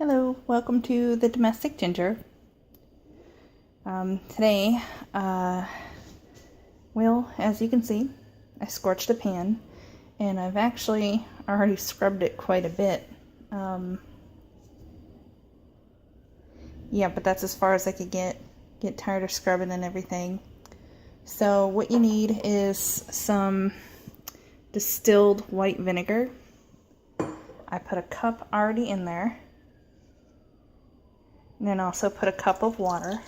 Hello, welcome to the Domestic Ginger. Today, well, as you can see, I scorched a pan, and I've actually already scrubbed it quite a bit. Yeah, but that's as far as I could get tired of scrubbing and everything. So what you need is some distilled white vinegar. I put a cup already in there. And then also put a cup of water.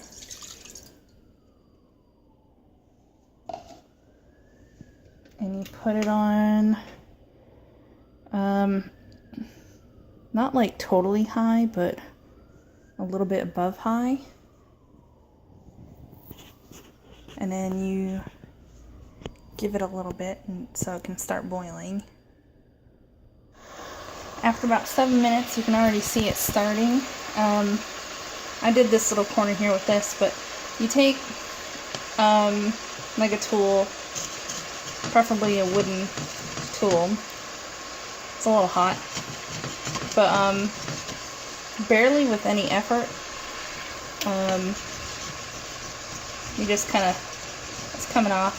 And you put it on, not like totally high, but a little bit above high. And then you give it a little bit so it can start boiling. After about 7 minutes, you can already see it starting. I did this little corner here with this, but you take like a tool, preferably a wooden tool. It's a little hot, but barely with any effort. You just kind of, it's coming off.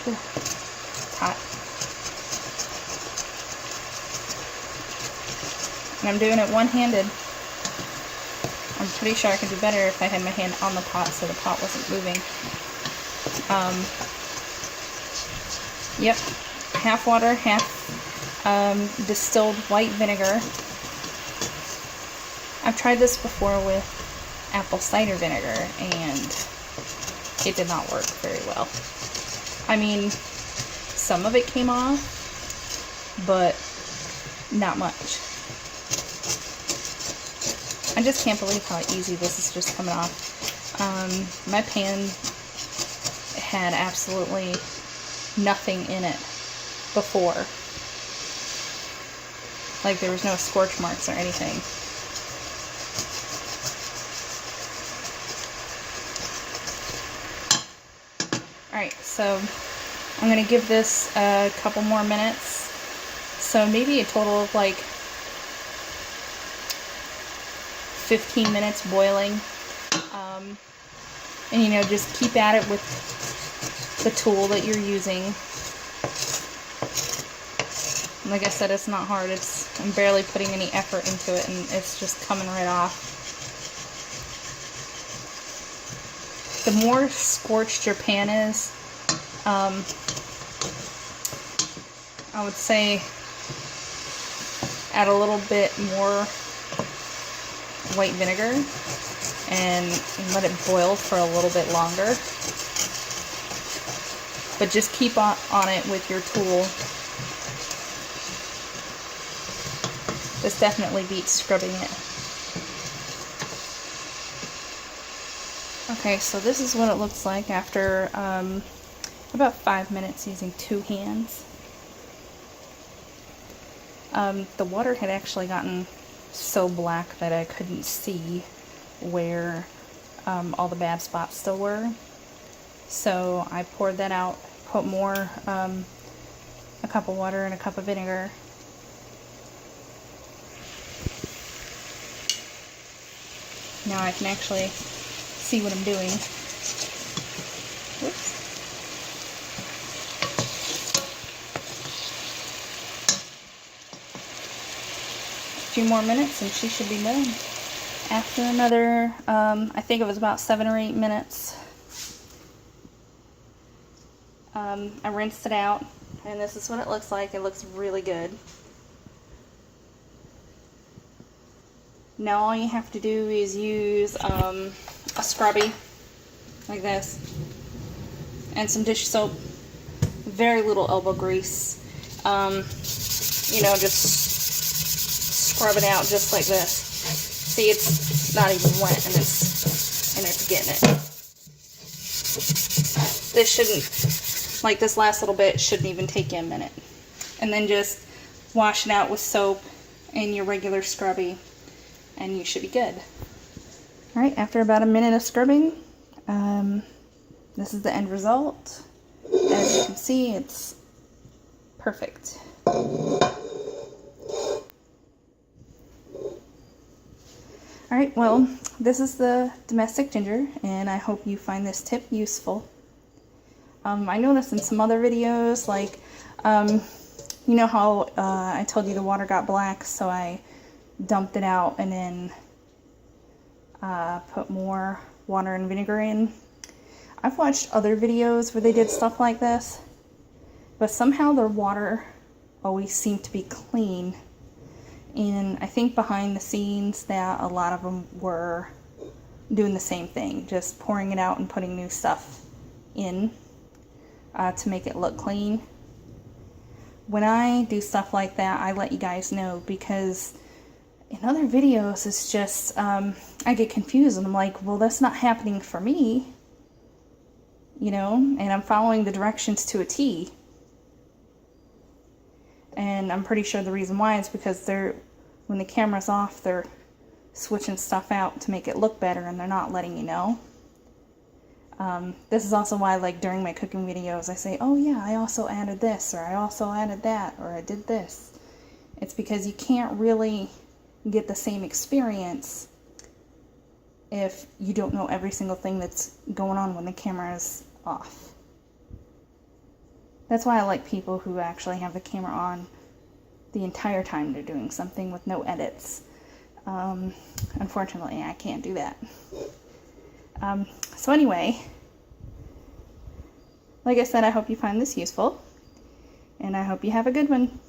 It's hot. And I'm doing it one-handed. I'm pretty sure I could do better if I had my hand on the pot so the pot wasn't moving. Yep, half water, half distilled white vinegar. I've tried this before with apple cider vinegar, and it did not work very well. I mean, some of it came off, but not much. I just can't believe how easy this is just coming off. My pan had absolutely nothing in it before. Like, there was no scorch marks or anything. Alright, so I'm going to give this a couple more minutes. So maybe a total of like 15 minutes boiling. And you know, just keep at it with the tool that you're using. Like I said, it's not hard. I'm barely putting any effort into it, and it's just coming right off. The more scorched your pan is, I would say add a little bit more white vinegar and let it boil for a little bit longer. But just keep on it with your tool. This definitely beats scrubbing it. Okay, so this is what it looks like after about 5 minutes using 2 hands. The water had actually gotten so black that I couldn't see where all the bad spots still were. So I poured that out, put more, a cup of water and a cup of vinegar. Now I can actually see what I'm doing. Whoops. A few more minutes and she should be done. After another, I think it was about 7 or 8 minutes, I rinsed it out, and this is what it looks like. It looks really good. Now all you have to do is use a scrubby like this and some dish soap, very little elbow grease. You know, just scrub it out just like this. See, it's not even wet, and it's getting it. This shouldn't, like this last little bit, shouldn't even take you a minute. And then just wash it out with soap and your regular scrubby, and you should be good. Alright, after about a minute of scrubbing, this is the end result. As you can see, it's perfect. Alright, well, this is the domestic ginger, and I hope you find this tip useful. I noticed in some other videos, like, you know how I told you the water got black, so I dumped it out and then put more water and vinegar in. I've watched other videos where they did stuff like this, but somehow their water always seemed to be clean. And I think behind the scenes that a lot of them were doing the same thing, just pouring it out and putting new stuff in to make it look clean. When I do stuff like that, I let you guys know, because in other videos it's just, I get confused and I'm like, well, that's not happening for me, you know, and I'm following the directions to a T. And I'm pretty sure the reason why is because when the camera's off, they're switching stuff out to make it look better, and they're not letting you know. This is also why, like, during my cooking videos, I say, oh yeah, I also added this, or I also added that, or I did this. It's because you can't really get the same experience if you don't know every single thing that's going on when the camera is off. That's why I like people who actually have the camera on the entire time they're doing something with no edits. Unfortunately, I can't do that. So anyway, like I said, I hope you find this useful, and I hope you have a good one.